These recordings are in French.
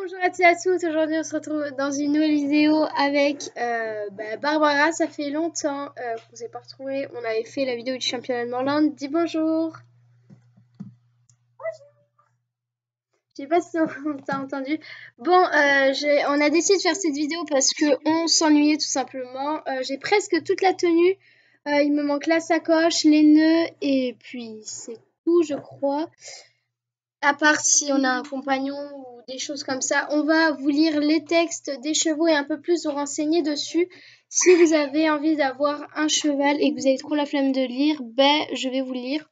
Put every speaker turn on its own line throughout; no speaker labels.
Bonjour à toutes et à tous, aujourd'hui on se retrouve dans une nouvelle vidéo avec Barbara. Ça fait longtemps qu'on s'est pas retrouvés, on avait fait la vidéo du championnat de Morland. Dis bonjour. Je sais pas si on t'a entendu. Bon, on a décidé de faire cette vidéo parce que on s'ennuyait tout simplement. J'ai presque toute la tenue, il me manque la sacoche, les nœuds et puis c'est tout je crois. À part si on a un compagnon ou des choses comme ça, on va vous lire les textes des chevaux et un peu plus vous renseigner dessus. Si vous avez envie d'avoir un cheval et que vous avez trop la flemme de lire, je vais vous lire.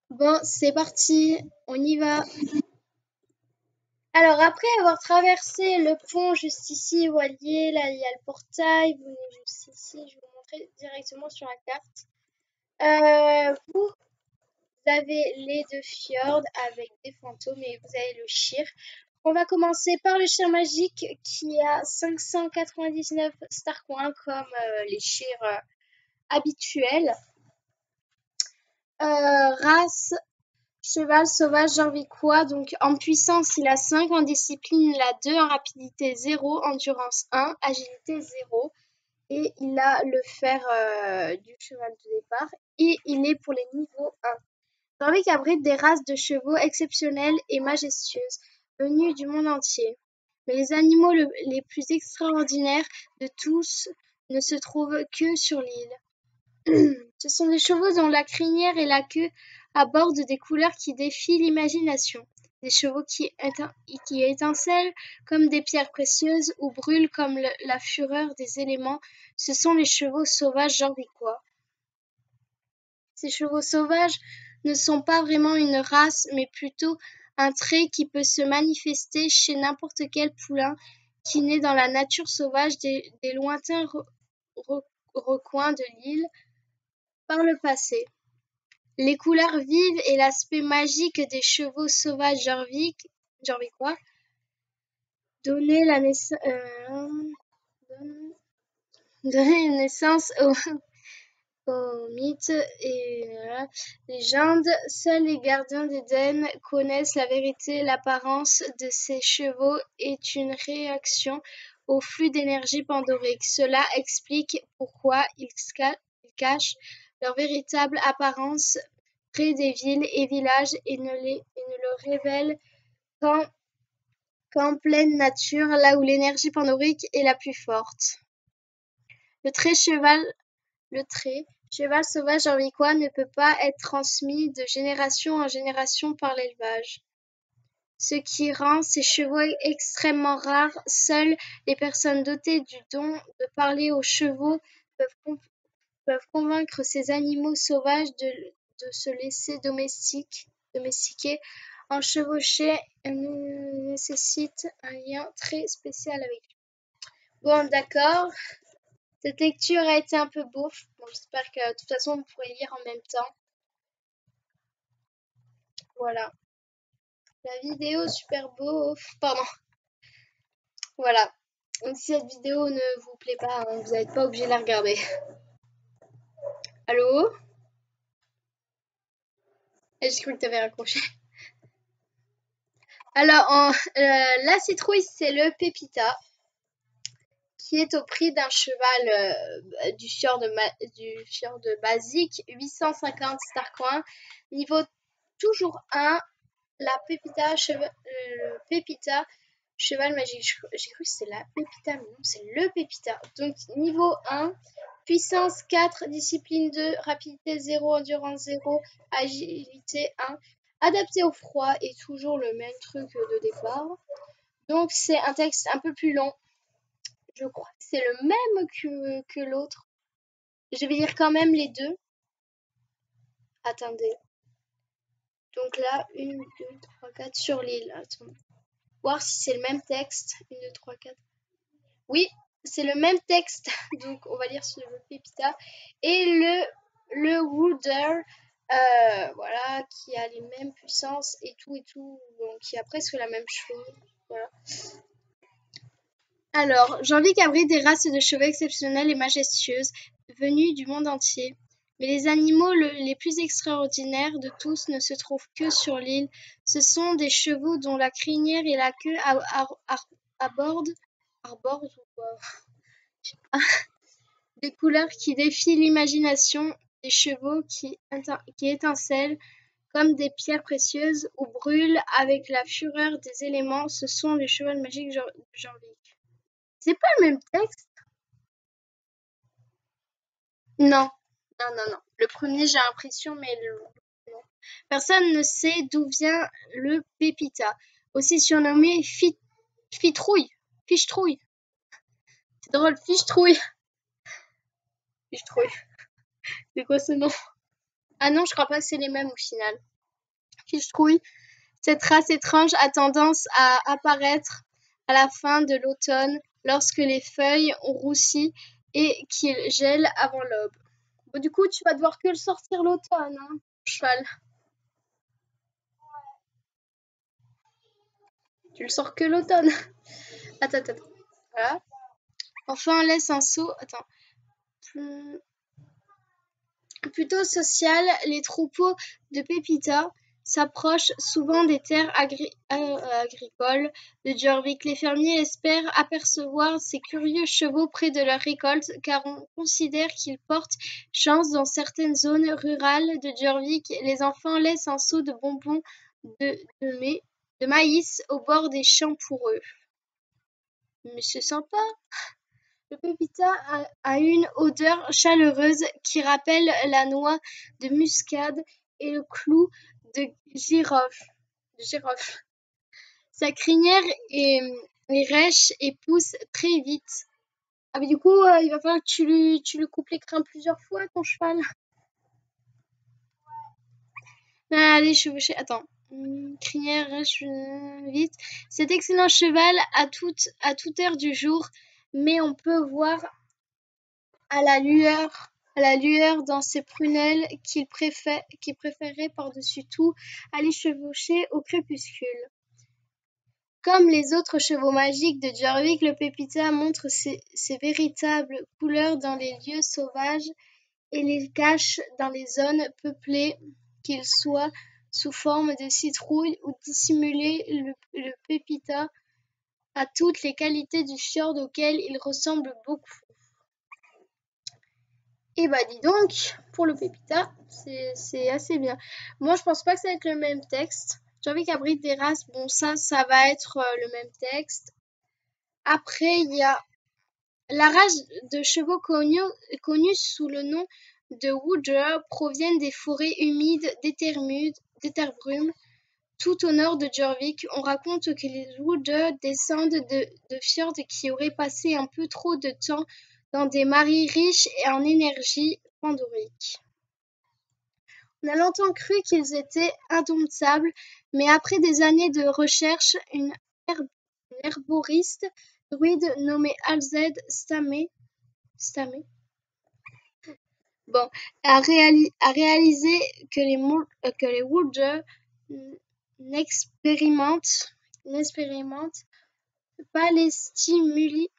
Bon, c'est parti, on y va. Alors, après avoir traversé le pont juste ici, voyez, là il y a le portail, vous venez juste ici, je vais vous montrer directement sur la carte. Vous avez les deux fjords avec des fantômes et vous avez le Shire. On va commencer par le Shire magique qui a 599 star coins comme les Shires habituels. Race cheval sauvage Jorviquois, donc en puissance il a 5, en discipline il a 2, en rapidité 0, endurance 1, agilité 0 et il a le fer du cheval de départ et il est pour les niveaux 1. Jorvik abrite des races de chevaux exceptionnelles et majestueuses, venues du monde entier. Mais les animaux les plus extraordinaires de tous ne se trouvent que sur l'île. Ce sont des chevaux dont la crinière et la queue abordent des couleurs qui défient l'imagination. Des chevaux qui étincellent comme des pierres précieuses ou brûlent comme la fureur des éléments. Ce sont les chevaux sauvages jorviquois. Ces chevaux sauvages ne sont pas vraiment une race, mais plutôt un trait qui peut se manifester chez n'importe quel poulain qui naît dans la nature sauvage des lointains recoins de l'île par le passé. Les couleurs vives et l'aspect magique des chevaux sauvages jorviquois donnaient naissance aux mythes et légendes. Seuls les gardiens d'Éden connaissent la vérité. L'apparence de ces chevaux est une réaction au flux d'énergie pandorique. Cela explique pourquoi ils cachent leur véritable apparence près des villes et villages et ne le révèlent qu'en pleine nature, là où l'énergie pandorique est la plus forte. Le trait cheval sauvage jorviquois ne peut pas être transmis de génération en génération par l'élevage, ce qui rend ces chevaux extrêmement rares. Seules les personnes dotées du don de parler aux chevaux peuvent convaincre ces animaux sauvages de se laisser domestiquer. Enchevaucher nécessite un lien très spécial avec lui. Bon, d'accord. Cette lecture a été un peu beauf. Bon, j'espère que de toute façon vous pourrez lire en même temps. Voilà. La vidéo super beauf. Pardon. Voilà. Donc si cette vidéo ne vous plaît pas, vous n'êtes pas obligé de la regarder. Allô? J'ai cru que tu avais raccroché. Alors, la citrouille, c'est le Pépita, qui est au prix d'un cheval du fjord basique, 850 star coins, niveau toujours 1, la Pépita, Pépita, cheval magique. J'ai cru que c'était la Pépita, mais non, c'est le Pépita. Donc, niveau 1, puissance 4, discipline 2, rapidité 0, endurance 0, agilité 1. Adapté au froid et toujours le même truc de départ. Donc, c'est un texte un peu plus long. Je crois que c'est le même que l'autre. Je vais lire quand même les deux. Attendez. Donc là, 1, 2, 3, 4 sur l'île. Attendez. Voir si c'est le même texte. 1, 2, 3, 4. Oui, c'est le même texte. Donc on va lire sur le Pépita. Et le Wooder, voilà, qui a les mêmes puissances et tout. Donc qui a presque la même chose. Voilà. Alors, Jorvik abrite des races de chevaux exceptionnelles et majestueuses, venues du monde entier. Mais les animaux les plus extraordinaires de tous ne se trouvent que sur l'île. Ce sont des chevaux dont la crinière et la queue abordent des couleurs qui défient l'imagination, des chevaux qui étincellent comme des pierres précieuses ou brûlent avec la fureur des éléments. Ce sont les chevaux magiques de Jorvik. C'est pas le même texte? Non. Non. Le premier, j'ai l'impression, mais non. Personne ne sait d'où vient le pépita, aussi surnommé fitrouille. Fichetrouille. C'est drôle, fichetrouille. Fichetrouille. C'est quoi ce nom? Ah non, je crois pas que c'est les mêmes au final. Fichetrouille. Cette race étrange a tendance à apparaître à la fin de l'automne lorsque les feuilles ont roussi et qu'il gèle avant l'aube. Bon, du coup, tu vas devoir que le sortir l'automne, hein, cheval. Tu le sors que l'automne. Attends. Voilà. Enfin, on laisse un saut. Attends. Plutôt social, les troupeaux de Pépita s'approchent souvent des terres agricoles de Jorvik. Les fermiers espèrent apercevoir ces curieux chevaux près de leur récolte, car on considère qu'ils portent chance dans certaines zones rurales de Jorvik. Les enfants laissent un seau de bonbons de maïs au bord des champs pour eux. Mais c'est sympa! Le pépita a une odeur chaleureuse qui rappelle la noix de muscade et le clou de girofle. Sa crinière est rêche et pousse très vite. Ah mais du coup, il va falloir que tu lui coupes les crins plusieurs fois, ton cheval. Allez, chevaucher. Attends. Crinière, rêche, vite. Cet excellent cheval à toute heure du jour, mais on peut voir à la lueur dans ses prunelles qu'il préférait par-dessus tout aller chevaucher au crépuscule. Comme les autres chevaux magiques de Jorvik, le pépita montre ses véritables couleurs dans les lieux sauvages et les cache dans les zones peuplées, qu'il soit sous forme de citrouille ou dissimulé. Le pépita a toutes les qualités du fjord auquel il ressemble beaucoup. Et bah dis donc, pour le pépita, c'est assez bien. Moi, je pense pas que ça va être le même texte. Jorvik abrite des races, bon ça va être le même texte. Après, il y a la race de chevaux connue sous le nom de Woodger proviennent des forêts humides d'Etterbrum, tout au nord de Jorvik. On raconte que les Woodger descendent de fjords qui auraient passé un peu trop de temps dans des marais riches en énergie pandorique. On a longtemps cru qu'ils étaient indomptables, mais après des années de recherche, une herboriste druide nommée Alzed Stamé a réalisé que les Woodger n'expérimentent pas les stimuli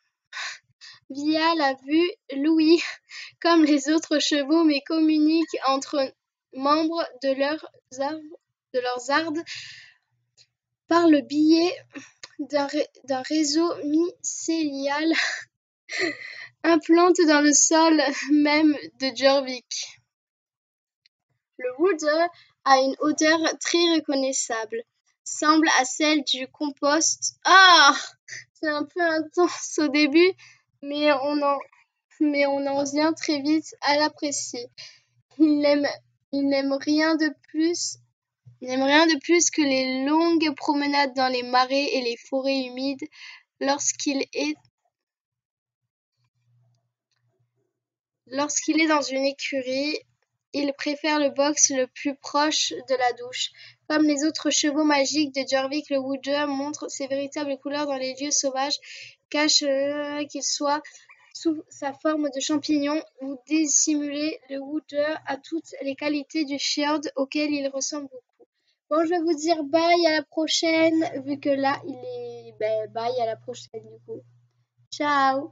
via la vue l'ouïe comme les autres chevaux, mais communiquent entre membres de leurs ardes par le biais d'un réseau mycélial implante dans le sol même de Jorvik. Le Woodger a une odeur très reconnaissable, semble à celle du compost. Ah! C'est un peu intense au début, mais on en vient très vite à l'apprécier. Il n'aime rien de plus que les longues promenades dans les marais et les forêts humides. Lorsqu'il est dans une écurie, il préfère le box le plus proche de la douche. Comme les autres chevaux magiques de Jorvik, le Woodger montre ses véritables couleurs dans les lieux sauvages, cache qu'il soit sous sa forme de champignon ou dissimulé. Le Woodger a toutes les qualités du fjord auquel il ressemble beaucoup. Bon, je vais vous dire bye, à la prochaine, vu que là, il est... bye, à la prochaine du coup. Ciao!